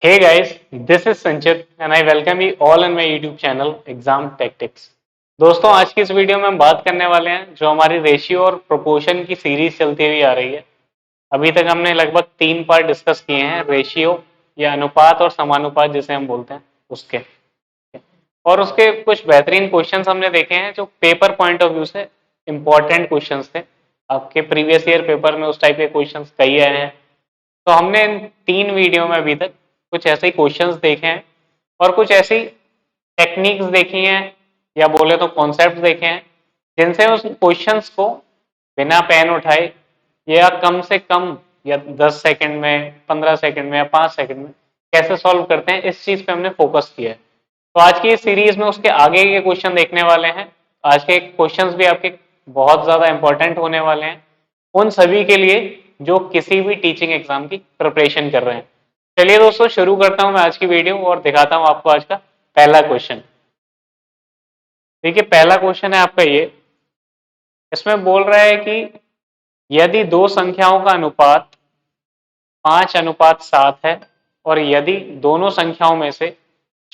Hey guys, this is Sanchit and I welcome you all in my YouTube channel Exam Tactics। दोस्तों आज की इस video में हम बात करने वाले हैं जो हमारी रेशियो और प्रोपोर्शन की सीरीज चलती हुई आ रही है। अभी तक हमने लगभग 3 पार्ट डिस्कस किए हैं, रेशियो या अनुपात और समानुपात जिसे हम बोलते हैं उसके, और उसके कुछ बेहतरीन क्वेश्चंस हमने देखे हैं जो पेपर पॉइंट ऑफ व्यू से इम्पोर्टेंट क्वेश्चंस थे। आपके प्रीवियस ईयर पेपर में उस टाइप के क्वेश्चंस कई आए हैं। तो हमने इन 3 वीडियो में अभी तक कुछ ऐसे क्वेश्चंस देखे हैं और कुछ ऐसी टेक्निक्स देखी हैं या बोले तो कॉन्सेप्ट देखे हैं जिनसे उस क्वेश्चंस को बिना पेन उठाए या कम से कम या 10 सेकंड में, 15 सेकंड में या 5 सेकंड में कैसे सॉल्व करते हैं, इस चीज पे हमने फोकस किया है। तो आज की इस सीरीज में उसके आगे के क्वेश्चन देखने वाले हैं। आज के क्वेश्चंस भी आपके बहुत ज्यादा इंपॉर्टेंट होने वाले हैं उन सभी के लिए जो किसी भी टीचिंग एग्जाम की प्रिपरेशन कर रहे हैं। चलिए दोस्तों शुरू करता हूं मैं आज की वीडियो और दिखाता हूं आपको आज का पहला क्वेश्चन। देखिए पहला क्वेश्चन है आपका ये, इसमें बोल रहा है कि यदि दो संख्याओं का अनुपात 5:7 है और यदि दोनों संख्याओं में से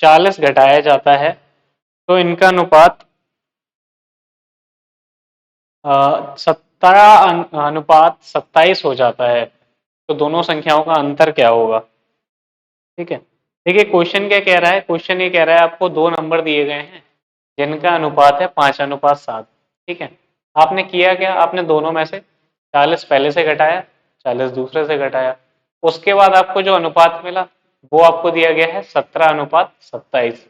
40 घटाया जाता है तो इनका अनुपात 17:27 हो जाता है, तो दोनों संख्याओं का अंतर क्या होगा। ठीक है, देखिए क्वेश्चन क्या कह रहा है। क्वेश्चन ये कह रहा है आपको दो नंबर दिए गए हैं जिनका अनुपात है 5:7। ठीक है, आपने किया क्या, आपने दोनों में से 40 पहले से घटाया, 40 दूसरे से घटाया, उसके बाद आपको जो अनुपात मिला वो आपको दिया गया है 17:27।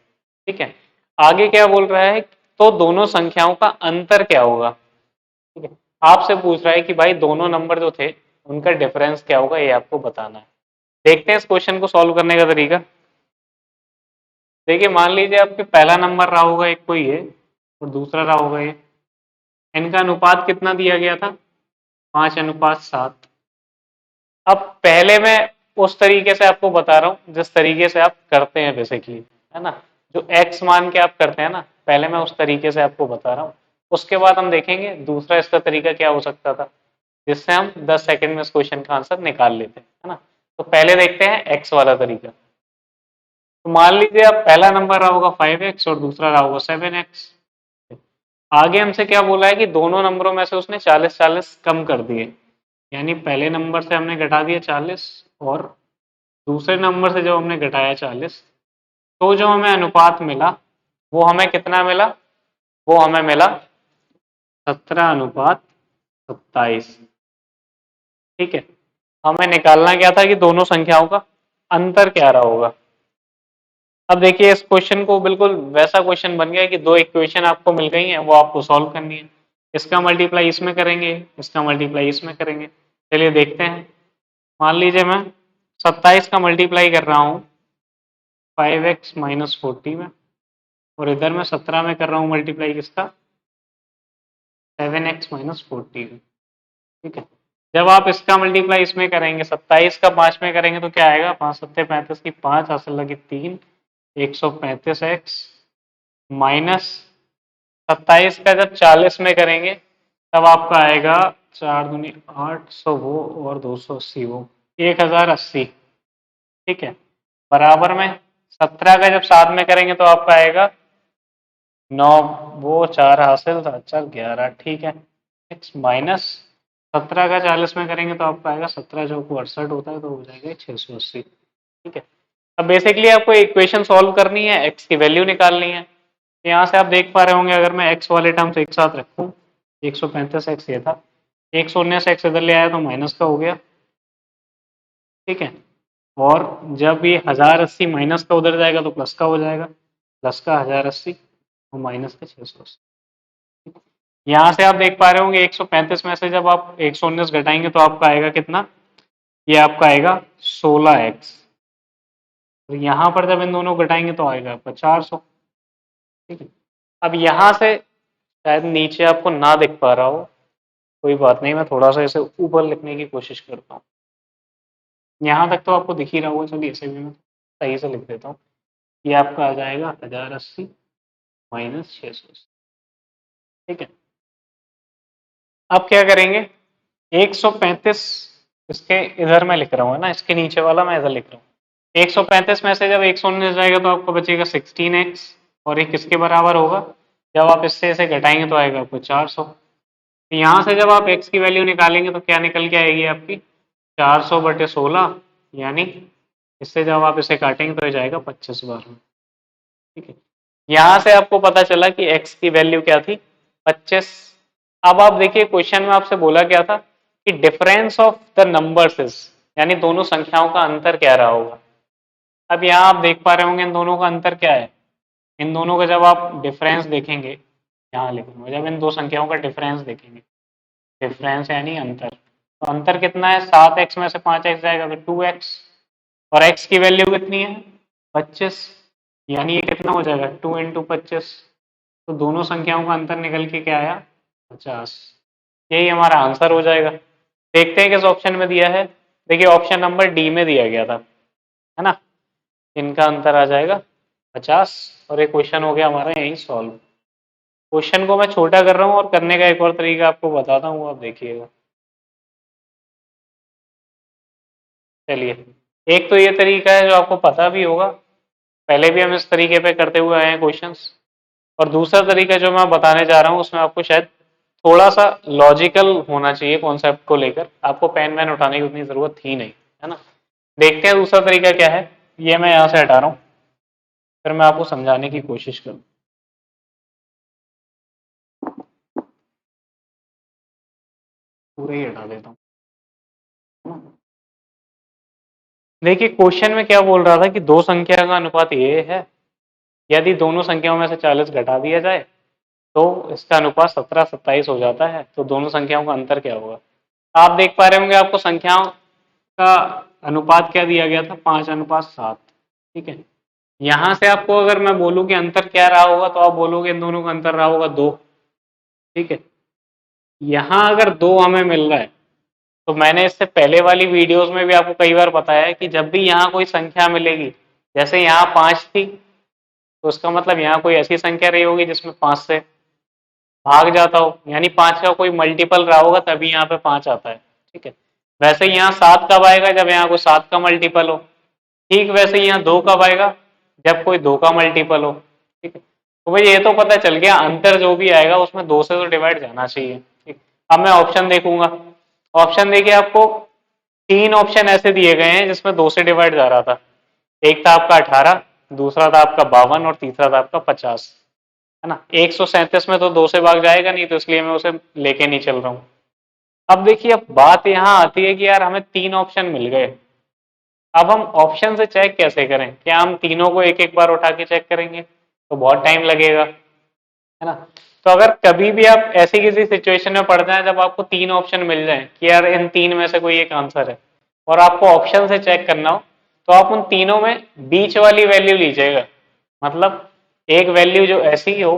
ठीक है, आगे क्या बोल रहा है, तो दोनों संख्याओं का अंतर क्या होगा। ठीक है, आपसे पूछ रहा है कि भाई दोनों नंबर जो थे उनका डिफरेंस क्या होगा, ये आपको बताना है। देखते हैं इस क्वेश्चन को सॉल्व करने का तरीका। देखिए मान लीजिए आपके पहला नंबर रहा होगा एक कोई है और दूसरा रहा होगा ये, इनका अनुपात कितना दिया गया था, 5:7। अब पहले मैं उस तरीके से आपको बता रहा हूँ जिस तरीके से आप करते हैं बेसिकली, है ना, जो एक्स मान के आप करते हैं ना, पहले मैं उस तरीके से आपको बता रहा हूँ। उसके बाद हम देखेंगे दूसरा इसका तरीका क्या हो सकता था जिससे हम 10 सेकंड में इस क्वेश्चन का आंसर निकाल लेते हैं, है ना। तो पहले देखते हैं एक्स वाला तरीका। तो मान लीजिए आप पहला नंबर रहा होगा 5x और दूसरा रहा होगा 7x। आगे हमसे क्या बोला है कि दोनों नंबरों में से उसने 40-40 कम कर दिए, यानी पहले नंबर से हमने घटा दिया 40 और दूसरे नंबर से जब हमने घटाया 40 तो जो हमें अनुपात मिला वो हमें कितना मिला, वो हमें मिला 17:27। ठीक है, हमें निकालना क्या था कि दोनों संख्याओं का अंतर क्या रहा होगा। अब देखिए इस क्वेश्चन को बिल्कुल वैसा क्वेश्चन बन गया कि दो इक्वेशन आपको मिल गई हैं, वो आपको सॉल्व करनी है। इसका मल्टीप्लाई इसमें करेंगे, इसका मल्टीप्लाई इसमें करेंगे। चलिए देखते हैं। मान लीजिए मैं 27 का मल्टीप्लाई कर रहा हूँ 5x-40 में, और इधर मैं 17 में कर रहा हूँ मल्टीप्लाई किसका, 7x-40 में। ठीक है, जब आप इसका मल्टीप्लाई इसमें करेंगे, 27 का 5 में करेंगे तो क्या आएगा, 5×7=35 की 5 हासिल लगी 3, 135x माइनस 27 का जब 40 में करेंगे तब आपका आएगा 4×2 800 वो और 280 वो 1080। ठीक है, बराबर में 17 का जब 7 में करेंगे तो आपका आएगा 9 वो 4 हासिल था, चल 11। ठीक है, x माइनस 17 का 40 में करेंगे तो आपका आएगा 17 जो को 68 होता है तो हो जाएगा 680। ठीक है, अब बेसिकली आपको इक्वेशन सॉल्व करनी है, x की वैल्यू निकालनी है। यहाँ से आप देख पा रहे होंगे अगर मैं x वाले टर्म्स एक साथ रखूं, 135x ये था, 119x इधर ले आया तो माइनस का हो गया। ठीक है, और जब ये 1080 माइनस का उधर जाएगा तो प्लस का हो जाएगा, प्लस का 1080 और माइनस का 680। यहाँ से आप देख पा रहे होंगे 135 में से जब आप 119 घटाएंगे तो आपका आएगा कितना, ये आपका आएगा 16x। तो यहाँ पर जब इन दोनों घटाएंगे तो आएगा आपका 400। ठीक है, अब यहाँ से शायद नीचे आपको ना दिख पा रहा हो, कोई बात नहीं, मैं थोड़ा सा इसे ऊपर लिखने की कोशिश करता हूँ। यहाँ तक तो आपको दिख ही रहा होगा, चलिए इसे भी मैं सही से लिख देता हूँ। ये आपका आ जाएगा 1080 माइनस 680। ठीक है, अब क्या करेंगे, 135 इसके इधर मैं लिख रहा हूँ ना, इसके नीचे वाला मैं इधर लिख रहा हूँ, 135 में से जब 119 जाएगा तो आपको बचेगा 16x, और ये किसके बराबर होगा, जब आप इससे इसे घटाएंगे तो आएगा आपको 400। तो यहाँ से जब आप x की वैल्यू निकालेंगे तो क्या निकल के आएगी आपकी 400/16, यानी इससे जब आप इसे काटेंगे तो ये जाएगा 25 बार में। ठीक है, यहाँ से आपको पता चला कि x की वैल्यू क्या थी, 25। अब आप देखिए क्वेश्चन में आपसे बोला क्या था कि difference of the numbers is, यानी दोनों संख्याओं का अंतर क्या रहा होगा। अब यहाँ आप देख पा रहे होंगे इन दोनों का अंतर क्या है। इन दोनों का जब आप डिफरेंस देखेंगे, यहाँ लिखूंगा, जब इन दो संख्याओं का डिफरेंस देखेंगे, डिफरेंस यानी अंतर, तो अंतर कितना है, 7x में से 5x जाएगा तो 2x, और x की वैल्यू कितनी है 25, यानी ये कितना हो जाएगा 2 × 25। तो दोनों संख्याओं का अंतर निकल के क्या आया 50। यही हमारा आंसर हो जाएगा। देखते हैं किस ऑप्शन में दिया है। देखिए ऑप्शन नंबर डी में दिया गया था, है ना, इनका अंतर आ जाएगा 50, और ये क्वेश्चन हो गया हमारा यही सॉल्व। क्वेश्चन को मैं छोटा कर रहा हूँ और करने का एक और तरीका आपको बताता हूँ, आप देखिएगा। चलिए, एक तो ये तरीका है जो आपको पता भी होगा, पहले भी हम इस तरीके पे करते हुए आए हैं क्वेश्चंस, और दूसरा तरीका जो मैं बताने जा रहा हूँ उसमें आपको शायद थोड़ा सा लॉजिकल होना चाहिए कॉन्सेप्ट को लेकर, आपको पेन वैन उठाने की उतनी जरूरत थी नहीं, है ना। देखते हैं दूसरा तरीका क्या है, ये मैं यहाँ से हटा रहा हूँ, फिर मैं आपको समझाने की कोशिश करूँ। पूरे ही हटा देता हूँ। देखिए क्वेश्चन में क्या बोल रहा था कि दो संख्या का अनुपात ये है, यदि दोनों संख्याओं में से 40 घटा दिया जाए तो इसका अनुपात 17-27 हो जाता है, तो दोनों संख्याओं का अंतर क्या होगा। आप देख पा रहे होंगे आपको संख्याओं का अनुपात क्या दिया गया था, 5:7। ठीक है, यहां से आपको अगर मैं बोलूं कि अंतर क्या रहा होगा तो आप बोलोगे इन दोनों का अंतर रहा होगा 2। ठीक है, यहां अगर 2 हमें मिल रहा है तो मैंने इससे पहले वाली वीडियोस में भी आपको कई बार बताया है कि जब भी यहाँ कोई संख्या मिलेगी, जैसे यहाँ 5 थी तो उसका मतलब यहाँ कोई ऐसी संख्या रही होगी जिसमें 5 से भाग जाता हो, यानी 5 का कोई मल्टीपल रहा होगा तभी यहाँ पे 5 आता है। ठीक है, वैसे यहाँ 7 कब आएगा, जब यहाँ कोई 7 का मल्टीपल हो। ठीक वैसे ही यहाँ 2 कब आएगा, जब कोई 2 का मल्टीपल हो। ठीक है, तो भाई ये तो पता चल गया अंतर जो भी आएगा उसमें 2 से तो डिवाइड जाना चाहिए। ठीक, अब मैं ऑप्शन देखूंगा, ऑप्शन देखिए आपको 3 ऑप्शन ऐसे दिए गए हैं जिसमें 2 से डिवाइड जा रहा था। एक था आपका 18, दूसरा था आपका 52, और तीसरा था आपका 50, है ना। 137 में तो 2 से भाग जाएगा नहीं, तो इसलिए मैं उसे लेके नहीं चल रहा हूँ। अब देखिए, अब बात यहाँ आती है कि यार हमें 3 ऑप्शन मिल गए, अब हम ऑप्शन से चेक कैसे करें, क्या हम तीनों को एक एक बार उठा के चेक करेंगे तो बहुत टाइम लगेगा, है ना। तो अगर कभी भी आप ऐसी किसी सिचुएशन में पड़ जाए जब आपको 3 ऑप्शन मिल जाए कि यार इन 3 में से कोई एक आंसर है, और आपको ऑप्शन से चेक करना हो, तो आप उन तीनों में बीच वाली वैल्यू लीजिएगा। मतलब एक वैल्यू जो ऐसी हो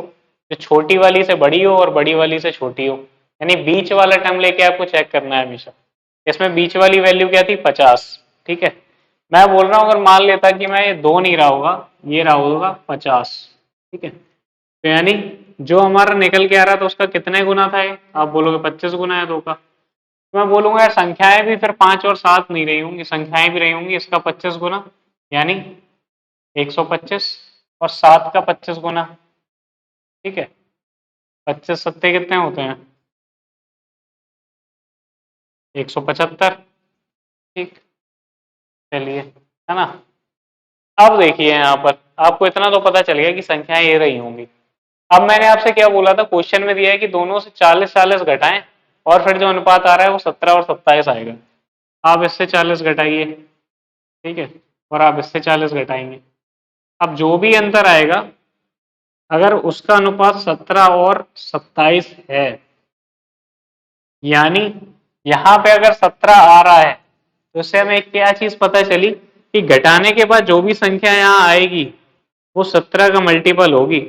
जो छोटी वाली से बड़ी हो और बड़ी वाली से छोटी हो, यानी बीच वाला टर्म लेके आपको चेक करना है हमेशा। इसमें बीच वाली वैल्यू क्या थी 50। ठीक है, मैं बोल रहा हूँ अगर मान लेता कि मैं ये 2 नहीं रहा होगा, ये रहा होगा 50। ठीक है, तो यानी जो हमारा निकल के आ रहा था उसका कितने गुना था ये, आप बोलोगे 25 गुना है 2 का। तो मैं बोलूंगा यार संख्याएं भी फिर 5 और 7 नहीं रही होंगी, संख्याएं भी रही होंगी इसका 25 गुना, यानी 125, और 7 का 25 गुना। ठीक है, 25 सत्ते कितने होते हैं 175। ठीक, चलिए, है ना। अब देखिए यहाँ पर आपको इतना तो पता चल गया कि संख्याएं ये रही होंगी। अब मैंने आपसे क्या बोला था, क्वेश्चन में दिया है कि दोनों से 40-40 घटाएं और फिर जो अनुपात आ रहा है वो 17 और 27 आएगा। आप इससे 40 घटाइए, ठीक है, और आप इससे 40 घटाएंगे। अब जो भी अंतर आएगा अगर उसका अनुपात 17 और 27 है, यानी यहाँ पे अगर 17 आ रहा है, तो इससे हमें क्या चीज पता चली कि घटाने के बाद जो भी संख्या यहाँ आएगी वो 17 का मल्टीपल होगी,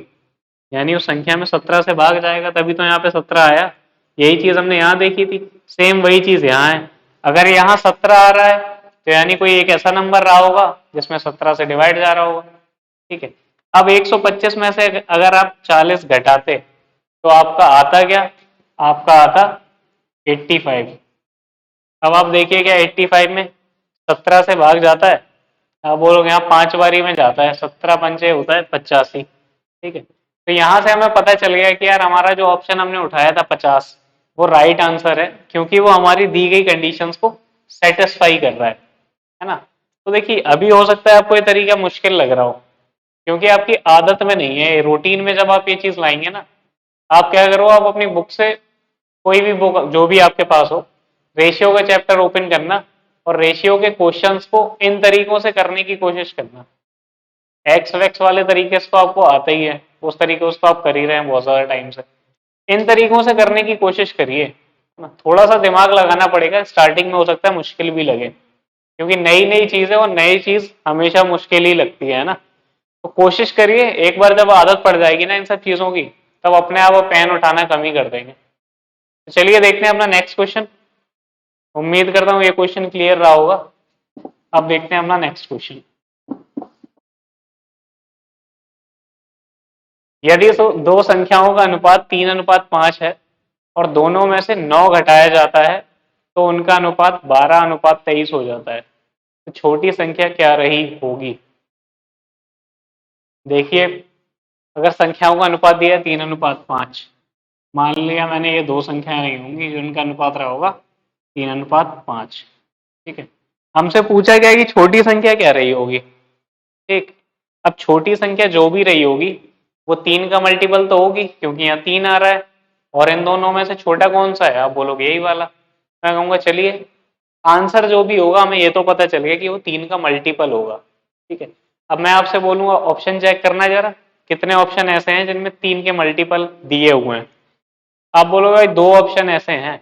यानी उस संख्या में 17 से भाग जाएगा, तभी तो यहाँ पे 17 आया। यही चीज हमने यहाँ देखी थी, सेम वही चीज यहाँ है। अगर यहाँ 17 आ रहा है तो यानी कोई एक ऐसा नंबर रहा होगा जिसमें 17 से डिवाइड जा रहा होगा। ठीक है, अब 125 में से अगर आप 40 घटाते तो आपका आता क्या, आपका आता 85। अब आप देखिए क्या 85 में 17 से भाग जाता है, आप बोलोगे यहाँ 5 बारी में जाता है, 17 पंचे होता है 85। ठीक है, तो यहाँ से हमें पता चल गया कि यार हमारा जो ऑप्शन हमने उठाया था 50 वो राइट आंसर है, क्योंकि वो हमारी दी गई कंडीशंस को सेटिस्फाई कर रहा है ना। तो देखिए अभी हो सकता है आपको ये तरीका मुश्किल लग रहा हो, क्योंकि आपकी आदत में नहीं है, रूटीन में जब आप ये चीज लाएंगे ना, आप क्या करो, आप अपनी बुक से कोई भी बुक जो भी आपके पास हो, रेशियो का चैप्टर ओपन करना और रेशियो के क्वेश्चंस को इन तरीकों से करने की कोशिश करना। एक्स वैक्स वाले तरीके से तो आपको आता ही है, उस तरीके से तो आप कर ही रहे हैं बहुत ज्यादा टाइम से। इन तरीकों से करने की कोशिश करिए ना, थोड़ा सा दिमाग लगाना पड़ेगा, स्टार्टिंग में हो सकता है मुश्किल भी लगे, क्योंकि नई नई चीज है और नई चीज हमेशा मुश्किल ही लगती है ना। तो कोशिश करिए, एक बार जब आदत पड़ जाएगी ना इन सब चीजों की, तब अपने आप वो पेन उठाना कम ही कर देंगे। तो चलिए देखते हैं अपना नेक्स्ट क्वेश्चन। उम्मीद करता हूँ ये क्वेश्चन क्लियर रहा होगा। अब देखते हैं अपना नेक्स्ट क्वेश्चन। यदि दो संख्याओं का अनुपात 3:5 है और दोनों में से 9 घटाया जाता है तो उनका अनुपात 12:23 हो जाता है, तो छोटी संख्या क्या रही होगी। देखिए, अगर संख्याओं का अनुपात दिया है 3:5, मान लिया मैंने ये दो संख्याएं रही होंगी जिनका अनुपात रहा होगा 3:5। ठीक है, हमसे पूछा गया कि छोटी संख्या क्या रही होगी। ठीक, अब छोटी संख्या जो भी रही होगी वो 3 का मल्टीपल तो होगी, क्योंकि यहाँ 3 आ रहा है, और इन दोनों में से छोटा कौन सा है, आप बोलोगे यही वाला। मैं कहूंगा चलिए आंसर जो भी होगा हमें ये तो पता चल गया कि वो 3 का मल्टीपल होगा। ठीक है, अब मैं आपसे बोलूंगा ऑप्शन चेक करना जरा, कितने ऑप्शन ऐसे हैं जिनमें 3 के मल्टीपल दिए हुए हैं। आप बोलोगे दो ऑप्शन ऐसे हैं,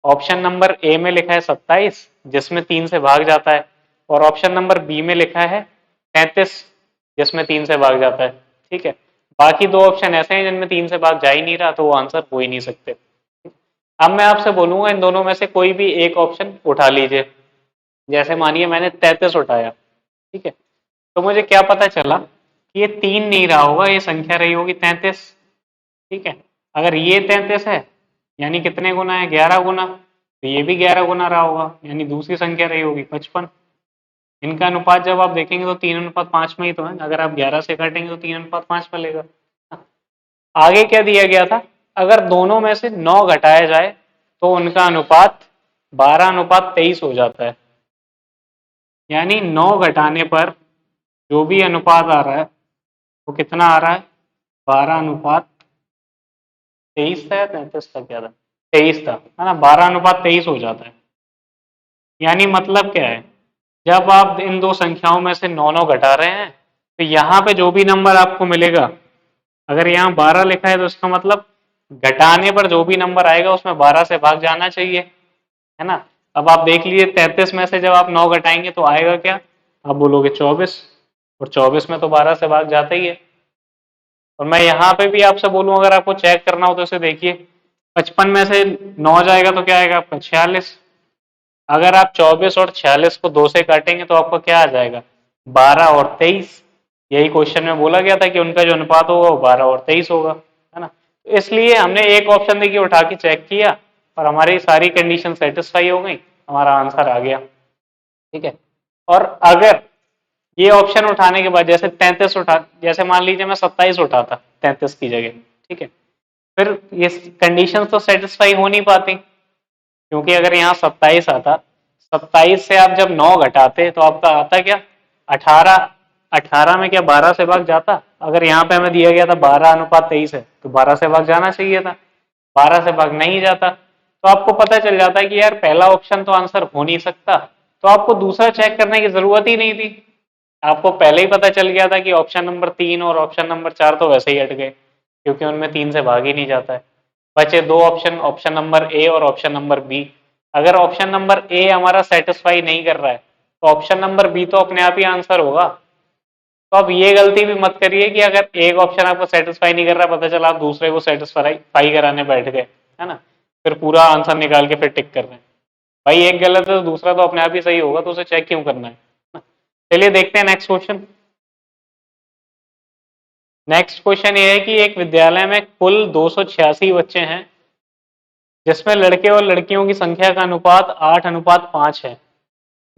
ऑप्शन नंबर ए में लिखा है 27 जिसमें 3 से भाग जाता है, और ऑप्शन नंबर बी में लिखा है 33 जिसमें 3 से भाग जाता है। ठीक है, बाकी दो ऑप्शन ऐसे हैं जिनमें 3 से भाग जा ही नहीं रहा, तो वो आंसर हो ही नहीं सकते। अब मैं आपसे बोलूंगा इन दोनों में से कोई भी एक ऑप्शन उठा लीजिए। जैसे मानिए मैंने 33 उठाया। ठीक है, तो मुझे क्या पता चला कि ये 3 नहीं रहा होगा, ये संख्या रही होगी 33। ठीक है, अगर ये 33 है यानी कितने गुना है, 11 गुना, तो ये भी 11 गुना रहा होगा, यानी दूसरी संख्या रही होगी 55। इनका अनुपात जब आप देखेंगे तो 3:5 में ही तो है, अगर आप 11 से काटेंगे तो 3:5 मिलेगा। आगे क्या दिया गया था, अगर दोनों में से 9 घटाया जाए तो उनका अनुपात 12:23 हो जाता है, यानी 9 घटाने पर जो भी अनुपात आ रहा है वो कितना आ रहा है, 12:23 था या 33 था, क्या था, 23 था, है ना, 12:23 हो जाता है। यानी मतलब क्या है, जब आप इन दो संख्याओं में से 9 घटा रहे हैं तो यहाँ पे जो भी नंबर आपको मिलेगा, अगर यहाँ 12 लिखा है तो इसका मतलब घटाने पर जो भी नंबर आएगा उसमें 12 से भाग जाना चाहिए, है ना। अब आप देख लीजिए 33 में से जब आप 9 घटाएंगे तो आएगा क्या, आप बोलोगे 24, और 24 में तो 12 से भाग जाता ही है। और मैं यहाँ पे भी आपसे बोलूं अगर आपको चेक करना हो तो इसे देखिए, 55 में से 9 जाएगा तो क्या आएगा आपका 46। अगर आप 24 और 46 को 2 से काटेंगे तो आपका क्या आ जाएगा, 12 और 23। यही क्वेश्चन में बोला गया था कि उनका जो अनुपात होगा वो 12 और 23 होगा, है ना। तो इसलिए हमने एक ऑप्शन देखिए उठा के चेक किया और हमारी सारी कंडीशन सेटिस्फाई हो गई, हमारा आंसर आ गया। ठीक है, और अगर ये ऑप्शन उठाने के बाद जैसे 33 उठा, जैसे मान लीजिए मैं 27 उठाता 33 की जगह, ठीक है, फिर ये कंडीशन तो सेटिस्फाई हो नहीं पाती, क्योंकि अगर यहाँ 27 आता, 27 से आप जब 9 घटाते तो आपका आता क्या, 18। 18 में क्या 12 से भाग जाता, अगर यहाँ पे हमें दिया गया था 12:23 है तो 12 से भाग जाना चाहिए था, 12 से भाग नहीं जाता, तो आपको पता चल जाता है कि यार पहला ऑप्शन तो आंसर हो नहीं सकता, तो आपको दूसरा चेक करने की जरूरत ही नहीं थी। आपको पहले ही पता चल गया था कि ऑप्शन नंबर 3 और ऑप्शन नंबर 4 तो वैसे ही हट गए, क्योंकि उनमें 3 से भाग ही नहीं जाता है। बचे दो ऑप्शन, ऑप्शन नंबर ए और ऑप्शन नंबर बी। अगर ऑप्शन नंबर ए हमारा सेटिस्फाई नहीं कर रहा है तो ऑप्शन नंबर बी तो अपने आप ही आंसर होगा। तो अब ये गलती भी मत करिए कि अगर एक ऑप्शन आपको सेटिस्फाई नहीं कर रहा, पता चला आप दूसरे को सेटिस्फाई कराने बैठ गए, है ना, फिर पूरा आंसर निकाल के फिर टिक कर रहे हैं। भाई एक गलत है तो दूसरा तो अपने आप ही सही होगा, तो उसे चेक क्यों करना है। चलिए देखते हैं नेक्स्ट क्वेश्चन। नेक्स्ट क्वेश्चन ये है कि एक विद्यालय में कुल 286 बच्चे हैं जिसमें लड़के और लड़कियों की संख्या का अनुपात 8:5 है।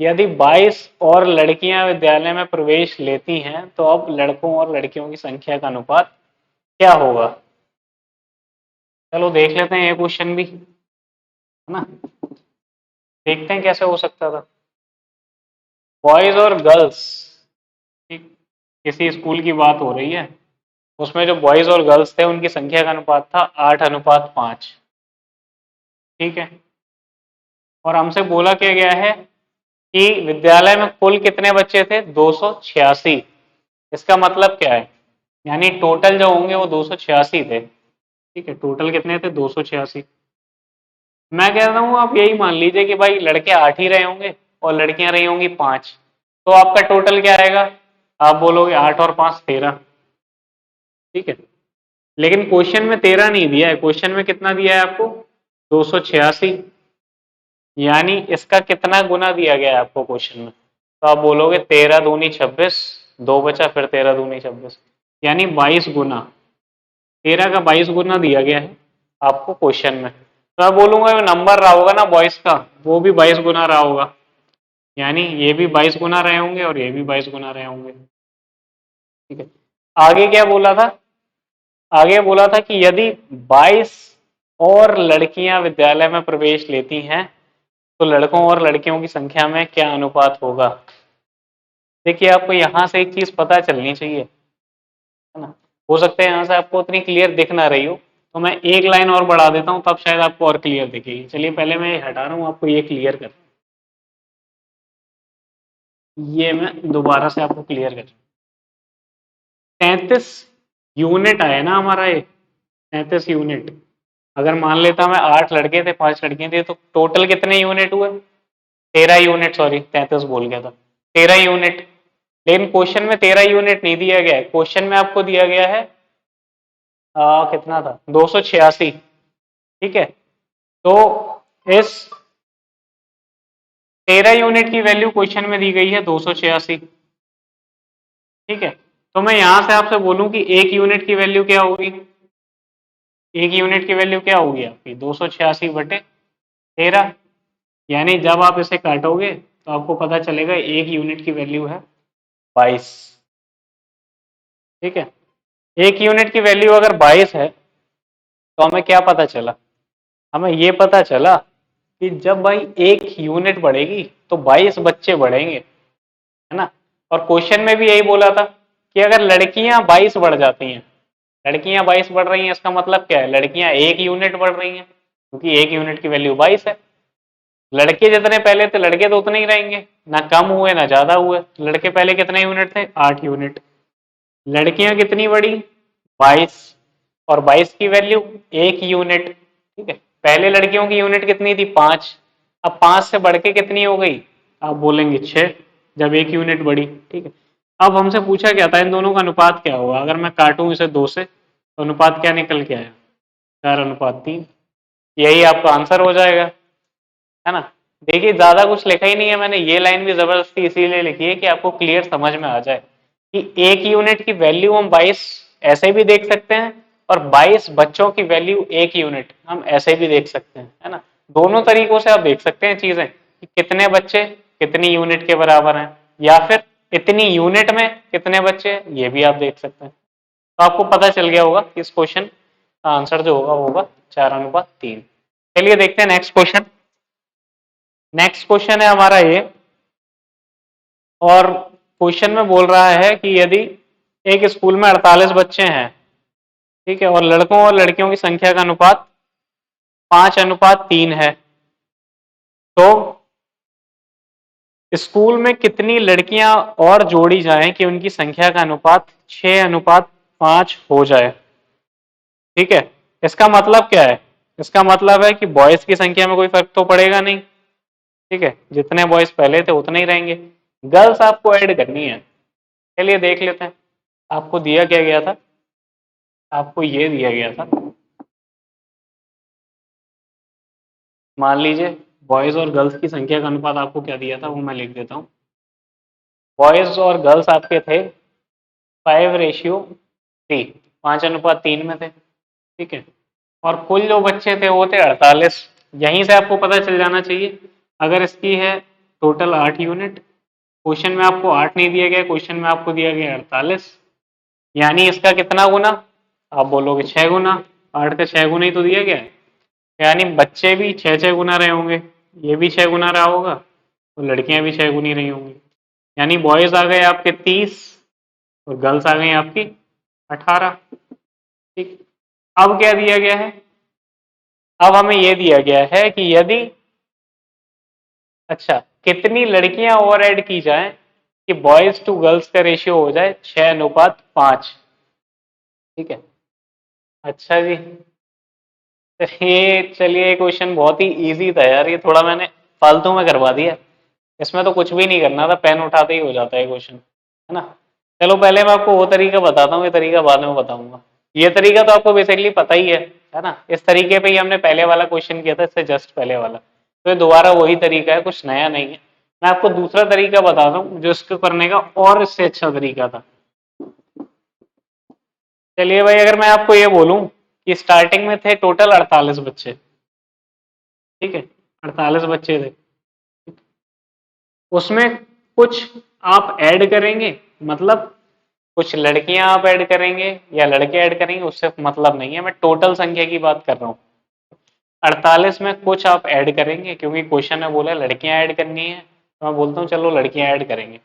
यदि 22 और लड़कियां विद्यालय में प्रवेश लेती हैं तो अब लड़कों और लड़कियों की संख्या का अनुपात क्या होगा? चलो देख लेते हैं ये क्वेश्चन भी, है ना। देखते हैं कैसे हो सकता था। बॉयज और गर्ल्स, किसी स्कूल की बात हो रही है, उसमें जो बॉयज और गर्ल्स थे उनकी संख्या का अनुपात था 8:5। ठीक है। और हमसे बोला क्या गया है कि विद्यालय में कुल कितने बच्चे थे? 286। इसका मतलब क्या है? यानी टोटल जो होंगे वो 286 थे। ठीक है, टोटल कितने थे? 286। मैं कह रहा हूँ आप यही मान लीजिए कि भाई लड़के 8 ही रहे होंगे और लड़कियां रही होंगी 5, तो आपका टोटल क्या आएगा? आप बोलोगे 8 और 5 13। ठीक है, लेकिन क्वेश्चन में 13 नहीं दिया है, क्वेश्चन में कितना दिया है आपको? 286। यानी इसका कितना गुना दिया गया है आपको क्वेश्चन में? तो आप बोलोगे 13 दूनी 26, 2 बचा, फिर 13 दूनी 26, यानी 22 गुना। 13 का 22 गुना दिया गया है आपको क्वेश्चन में। तो मैं बोलूंगा जो नंबर रहा होगा ना बॉयज का, वो भी 22 गुना रहा होगा। यानी ये भी 22 गुना रहे होंगे और ये भी 22 गुना रहे होंगे। ठीक है, आगे क्या बोला था? आगे बोला था कि यदि 22 और लड़कियां विद्यालय में प्रवेश लेती हैं तो लड़कों और लड़कियों की संख्या में क्या अनुपात होगा? देखिए आपको यहां से एक चीज पता चलनी चाहिए, है ना। हो सकता है यहां से आपको उतनी क्लियर दिख ना रही हो, तो मैं एक लाइन और बढ़ा देता हूं, तब शायद आपको और क्लियर दिखेगी। चलिए पहले मैं ये हटा रहा हूं, आपको ये क्लियर कर, ये मैं दोबारा से आपको क्लियर कर। 33 यूनिट आए ना हमारा ये, 33 यूनिट। अगर मान लेता मैं 8 लड़के थे 5 लड़कियां थी, तो टोटल कितने यूनिट हुए? 13 यूनिट, सॉरी 33 बोल गया था, 13 यूनिट। लेकिन क्वेश्चन में 13 यूनिट नहीं दिया गया है, क्वेश्चन में आपको दिया गया है कितना था? 286। ठीक है, तो इस 13 यूनिट की वैल्यू क्वेश्चन में दी गई है 286। ठीक है, तो मैं यहां से आपसे बोलूं कि एक यूनिट की वैल्यू क्या होगी? एक यूनिट की वैल्यू क्या होगी आपकी? 286/13। यानी जब आप इसे काटोगे तो आपको पता चलेगा एक यूनिट की वैल्यू है 22। ठीक है, एक यूनिट की वैल्यू अगर 22 है तो हमें क्या पता चला? हमें ये पता चला कि जब भाई एक यूनिट बढ़ेगी तो 22 बच्चे बढ़ेंगे, है ना। और क्वेश्चन में भी यही बोला था कि अगर लड़कियां 22 बढ़ जाती हैं, लड़कियां 22 बढ़ रही हैं, इसका मतलब क्या है? लड़कियां एक यूनिट बढ़ रही हैं, क्योंकि एक यूनिट की वैल्यू 22 है। लड़के जितने पहले थे लड़के तो उतने ही रहेंगे, ना कम हुए ना ज्यादा हुए। लड़के पहले कितने यूनिट थे? 8 यूनिट। लड़कियां कितनी बढ़ी? 22। और 22 की वैल्यू एक यूनिट। ठीक है, पहले लड़कियों की यूनिट कितनी थी? 5। अब 5 से बढ़ के कितनी हो गई? आप बोलेंगे 6, जब एक यूनिट बढ़ी। ठीक है, अब हमसे पूछा क्या था इन दोनों का अनुपात क्या होगा? अगर मैं काटूं इसे 2 से तो अनुपात क्या निकल के आया? 4:3। यही आपका आंसर हो जाएगा, है ना। देखिए ज्यादा कुछ लिखा ही नहीं है मैंने, ये लाइन भी जबरदस्ती इसीलिए लिखी है कि आपको क्लियर समझ में आ जाए कि एक यूनिट की वैल्यू हम 22 ऐसे भी देख सकते हैं, और 22 बच्चों की वैल्यू एक यूनिट हम ऐसे भी देख सकते हैं, है ना। दोनों तरीकों से आप देख सकते हैं चीजें कि कितने बच्चे कितनी यूनिट के बराबर हैं, या फिर इतनी यूनिट में कितने बच्चे, ये भी आप देख सकते हैं। तो आपको पता चल गया होगा कि इस क्वेश्चन का आंसर जो होगा वो होगा 4:3। चलिए देखते हैं नेक्स्ट क्वेश्चन। नेक्स्ट क्वेश्चन है हमारा ये, और क्वेश्चन में बोल रहा है कि यदि एक स्कूल में 48 बच्चे हैं, ठीक है, और लड़कों और लड़कियों की संख्या का अनुपात 5:3 है, तो स्कूल में कितनी लड़कियां और जोड़ी जाएं कि उनकी संख्या का अनुपात 6:5 हो जाए? ठीक है, इसका मतलब क्या है? इसका मतलब है कि बॉयज की संख्या में कोई फर्क तो पड़ेगा नहीं। ठीक है, जितने बॉयज पहले थे उतने ही रहेंगे। गर्ल्स आपको ऐड करनी है। चलिए देख लेते हैं। आपको दिया क्या गया था? आपको ये दिया गया था, मान लीजिए बॉयज और गर्ल्स की संख्या का अनुपात आपको क्या दिया था वो मैं लिख देता हूँ। बॉयज और गर्ल्स आपके थे 5:3, 5:3 में थे। ठीक है, और कुल जो बच्चे थे वो थे 48। यहीं से आपको पता चल जाना चाहिए, अगर इसकी है टोटल 8 यूनिट। क्वेश्चन में आपको 8 नहीं दिया गया, क्वेश्चन में आपको दिया गया 48, यानी इसका कितना गुना? आप बोलोगे 6 गुना, 8 का 6 गुना ही तो दिया गया है, यानी बच्चे भी 6 गुना रहे होंगे, ये भी 6 गुना रहा होगा, तो लड़कियां भी 6 गुनी रही होंगी, यानी बॉयज आ गए आपके 30 और गर्ल्स आ गई आपकी 18। ठीक, अब क्या दिया गया है? अब हमें यह दिया गया है कि यदि, अच्छा, कितनी लड़कियां ओवर ऐड की जाए कि बॉयज टू गर्ल्स का रेशियो हो जाए 6:5। ठीक है, अच्छा जी, ये चलिए क्वेश्चन बहुत ही इजी था यार, ये थोड़ा मैंने फालतू में करवा दिया, इसमें तो कुछ भी नहीं करना था, पेन उठाते ही हो जाता है क्वेश्चन, है ना। चलो पहले मैं आपको वो तरीका बताता हूँ, ये तरीका बाद में बताऊंगा। ये तरीका तो आपको बेसिकली पता ही है ना, इस तरीके पे ही हमने पहले वाला क्वेश्चन किया था, इससे जस्ट पहले वाला, तो ये दोबारा वही तरीका है, कुछ नया नहीं है। मैं आपको दूसरा तरीका बताता हूँ जो इसको करने का और इससे अच्छा तरीका था। चलिए भाई, अगर मैं आपको ये बोलूं कि स्टार्टिंग में थे टोटल 48 बच्चे, ठीक है, 48 बच्चे थे, उसमें कुछ आप ऐड करेंगे, मतलब कुछ लड़कियां आप ऐड करेंगे या लड़के ऐड करेंगे, उससे मतलब नहीं है, मैं टोटल संख्या की बात कर रहा हूँ। 48 में कुछ आप ऐड करेंगे, क्योंकि क्वेश्चन में बोला लड़कियां ऐड करनी है, तो मैं बोलता हूँ चलो लड़कियां ऐड करेंगे।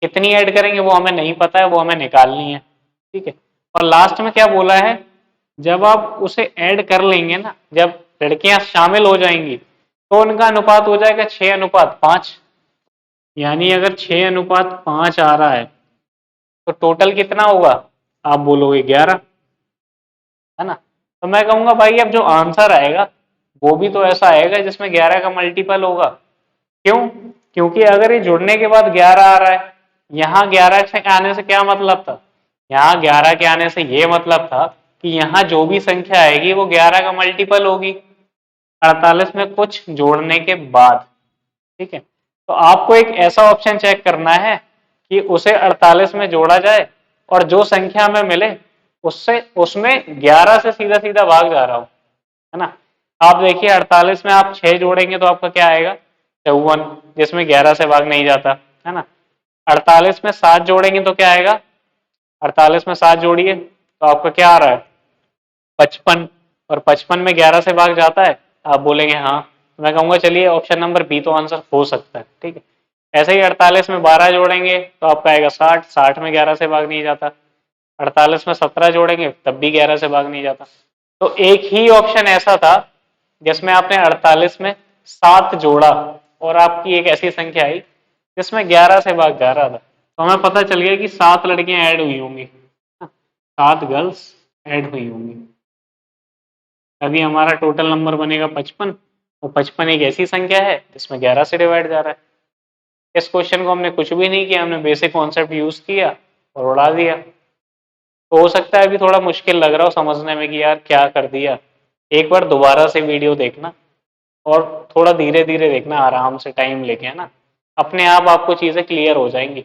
कितनी ऐड करेंगे वो हमें नहीं पता है, वो हमें निकालनी है, ठीक है। और लास्ट में क्या बोला है, जब आप उसे ऐड कर लेंगे ना, जब लड़कियां शामिल हो जाएंगी, तो उनका अनुपात हो जाएगा 6:5। यानी अगर 6:5 आ रहा है, तो टोटल कितना होगा? आप बोलोगे 11, है ना। तो मैं कहूंगा भाई अब जो आंसर आएगा वो भी तो ऐसा आएगा जिसमें 11 का मल्टीपल होगा। क्यों? क्योंकि अगर ये जुड़ने के बाद 11 आ रहा है, यहाँ 11 से आने से क्या मतलब था? यहाँ 11 के आने से ये मतलब था कि यहाँ जो भी संख्या आएगी वो 11 का मल्टीपल होगी 48 में कुछ जोड़ने के बाद। ठीक है, तो आपको एक ऐसा ऑप्शन चेक करना है कि उसे 48 में जोड़ा जाए और जो संख्या हमें मिले उससे उसमें 11 से सीधा सीधा भाग जा रहा हो, है ना। आप देखिए 48 में आप 6 जोड़ेंगे तो आपका क्या आएगा? 54, जिसमें 11 से भाग नहीं जाता, है ना। 48 में 7 जोड़ेंगे तो क्या आएगा? 48 में 7 जोड़िए तो आपका क्या आ रहा है? 55, और 55 में 11 से भाग जाता है? आप बोलेंगे हाँ, तो मैं कहूंगा चलिए ऑप्शन नंबर बी तो आंसर हो सकता है। ठीक है, ऐसे ही 48 में 12 जोड़ेंगे तो आपका आएगा 60, 60 में 11 से भाग नहीं जाता। 48 में 17 जोड़ेंगे तब भी 11 से भाग नहीं जाता। तो एक ही ऑप्शन ऐसा था जिसमें आपने 48 में 7 जोड़ा और आपकी एक ऐसी संख्या आई जिसमें 11 से भाग जा रहा था, तो हमें पता चल गया कि 7 लड़कियां ऐड हुई होंगी, 7 गर्ल्स ऐड हुई होंगी, तभी हमारा टोटल नंबर बनेगा 55। और 55 एक ऐसी संख्या है जिसमें 11 से डिवाइड जा रहा है। इस क्वेश्चन को हमने कुछ भी नहीं किया, हमने बेसिक कॉन्सेप्ट यूज किया और उड़ा दिया। तो हो सकता है अभी थोड़ा मुश्किल लग रहा हो समझने में कि यार क्या कर दिया, एक बार दोबारा से वीडियो देखना और थोड़ा धीरे धीरे देखना, आराम से टाइम लेके, है ना। अपने आप आपको चीजें क्लियर हो जाएंगी,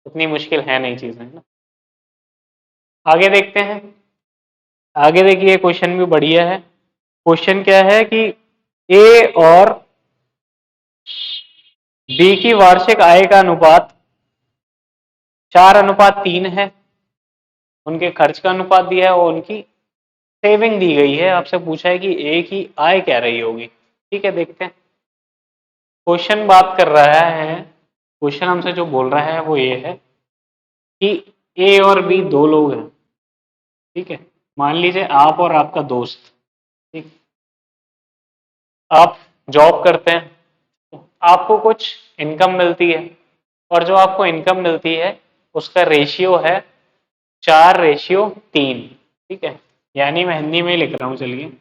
इतनी मुश्किल है नहीं चीजें, है ना। आगे देखते हैं। आगे देखिए क्वेश्चन भी बढ़िया है। क्वेश्चन क्या है कि ए और बी की वार्षिक आय का अनुपात 4:3 है, उनके खर्च का अनुपात दिया है और उनकी सेविंग दी गई है। आपसे पूछा है कि ए की आय क्या रही होगी। ठीक है, देखते हैं। क्वेश्चन बात कर रहा है, क्वेश्चन हमसे जो बोल रहा है वो ये है कि ए और बी दो लोग हैं। ठीक है, मान लीजिए आप और आपका दोस्त, ठीक, आप जॉब करते हैं, आपको कुछ इनकम मिलती है और जो आपको इनकम मिलती है उसका रेशियो है 4:3। ठीक है, यानी मैं हिंदी में ही लिख रहा हूँ, चलिए,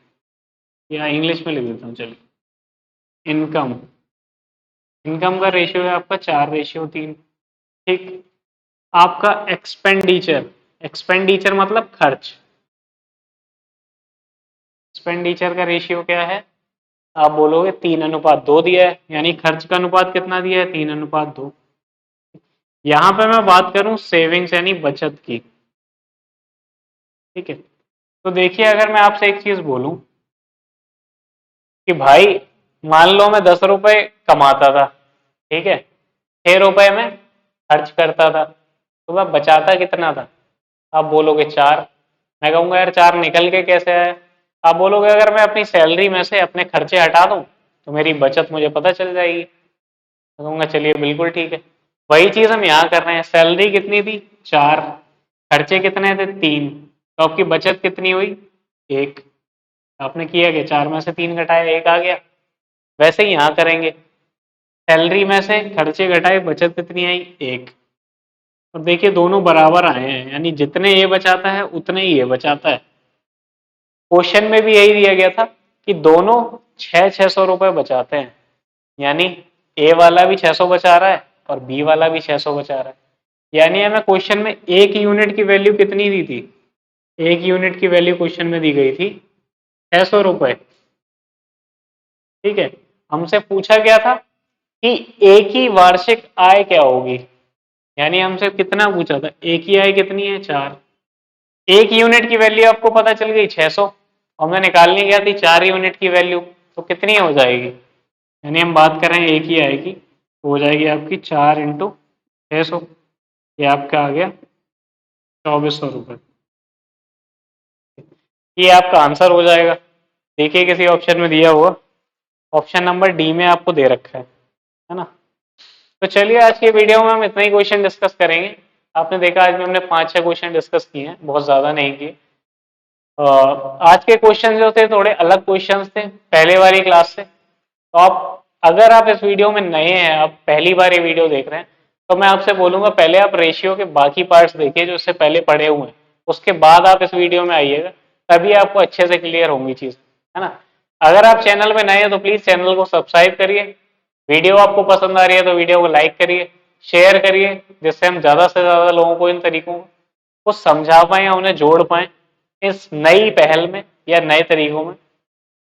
या इंग्लिश में लिख देता हूँ, चलिए। इनकम, इनकम का रेशियो है आपका 4:3। ठीक, आपका एक्सपेंडिचर, एक्सपेंडिचर मतलब खर्च, एक्सपेंडिचर का रेशियो क्या है? आप बोलोगे 3:2 दिया है, यानी खर्च का अनुपात कितना दिया है? 3:2। यहां पे मैं बात करूं सेविंग्स यानी बचत की। ठीक है, तो देखिए अगर मैं आपसे एक चीज बोलूं कि भाई मान लो मैं 10 रुपए कमाता था, ठीक है, 6 रुपए में खर्च करता था, तो वह बचाता कितना था? आप बोलोगे 4। मैं कहूंगा यार 4 निकल के कैसे आए? आप बोलोगे अगर मैं अपनी सैलरी में से अपने खर्चे हटा दूं तो मेरी बचत मुझे पता चल जाएगी। मैं कहूंगा चलिए बिल्कुल ठीक है। वही चीज हम यहाँ कर रहे हैं, सैलरी कितनी थी? 4, खर्चे कितने थे? 3, तो आपकी बचत कितनी हुई? 1। आपने किया कि 4 में से 3 घटाया, 1 आ गया। वैसे ही यहाँ करेंगे, सैलरी में से खर्चे घटाए, बचत कितनी आई? 1। और देखिए दोनों बराबर आए हैं, यानी जितने ये बचाता है उतने ही ये बचाता है। क्वेश्चन में भी यही दिया गया था कि दोनों 600 बचाते हैं, यानी ए वाला भी 600 बचा रहा है और बी वाला भी 600 बचा रहा है। यानी हमें क्वेश्चन में एक यूनिट की वैल्यू कितनी दी थी? एक यूनिट की वैल्यू क्वेश्चन में दी गई थी 600 रुपए। ठीक है, हमसे पूछा गया था कि एक ही वार्षिक आय क्या होगी, यानी हमसे कितना पूछा था? एक ही आय कितनी है? 4। एक यूनिट की वैल्यू आपको पता चल गई 600, और मैं निकालने गया थी 4 यूनिट की वैल्यू, तो कितनी हो जाएगी? यानी हम बात कर रहे हैं एक ही आय की, तो हो जाएगी आपकी 4 × 600, ये आपका आ गया 2400 रुपये। ये आपका आंसर हो जाएगा। देखिए किसी ऑप्शन में दिया हुआ, ऑप्शन नंबर डी में आपको दे रखा है ना। तो चलिए आज की वीडियो में हम इतना ही क्वेश्चन डिस्कस करेंगे। आपने देखा आज में हमने 5-6 क्वेश्चन डिस्कस किए हैं, बहुत ज्यादा नहीं किए। आज के क्वेश्चन जो थे थोड़े अलग क्वेश्चंस थे पहले वाली क्लास से। तो आप अगर आप इस वीडियो में नए हैं, आप पहली बार ये वीडियो देख रहे हैं, तो मैं आपसे बोलूंगा पहले आप रेशियो के बाकी पार्ट्स देखिए जो इससे पहले पढ़े हुए हैं, उसके बाद आप इस वीडियो में आइएगा, तभी आपको अच्छे से क्लियर होंगी चीज, है ना। अगर आप चैनल में नए हैं तो प्लीज चैनल को सब्सक्राइब करिए, वीडियो आपको पसंद आ रही है तो वीडियो को लाइक करिए, शेयर करिए, जिससे हम ज्यादा से ज्यादा लोगों को इन तरीकों को समझा पाए या उन्हें जोड़ पाए इस नई पहल में या नए तरीकों में,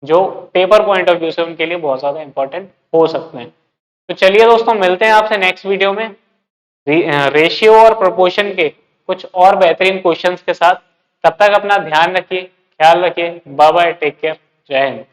जो पेपर पॉइंट ऑफ व्यू से उनके लिए बहुत ज्यादा इंपॉर्टेंट हो सकते हैं। तो चलिए दोस्तों, मिलते हैं आपसे नेक्स्ट वीडियो में रेशियो और प्रोपोर्शन के कुछ और बेहतरीन क्वेश्चंस के साथ। तब तक अपना ध्यान रखिए, ख्याल रखिए, बाय बाय, टेक केयर, जय हिंद।